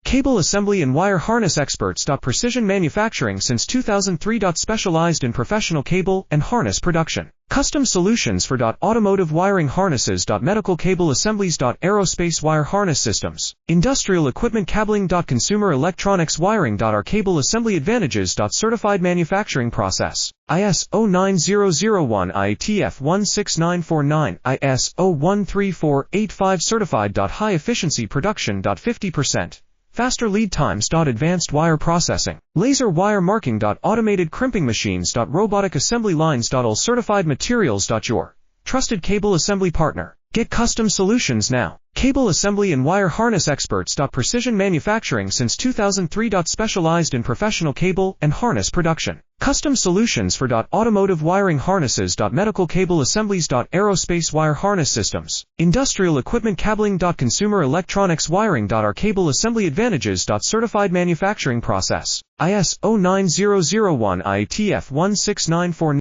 Cable assembly and wire harness experts. Precision manufacturing since 2003. Specialized in professional cable and harness production. Custom solutions for automotive wiring harnesses. Medical cable assemblies. Aerospace wire harness systems. Industrial equipment cabling. Consumer electronics wiring. Our cable assembly advantages. Certified manufacturing process. ISO 9001 IATF 16949 ISO 13485 certified. High efficiency production. 50%. Faster lead times. Advanced wire processing. Laser wire marking. Automated crimping machines. Robotic assembly lines. All certified materials. Your trusted cable assembly partner. Get custom solutions now. Cable assembly and wire harness experts. Precision manufacturing since 2003. Specialized in professional cable and harness production. Custom solutions for automotive wiring harnesses. Medical cable assemblies. Aerospace wire harness systems. Industrial equipment cabling. Consumer electronics wiring. Our cable assembly advantages. Certified manufacturing process. ISO 9001 IATF 16949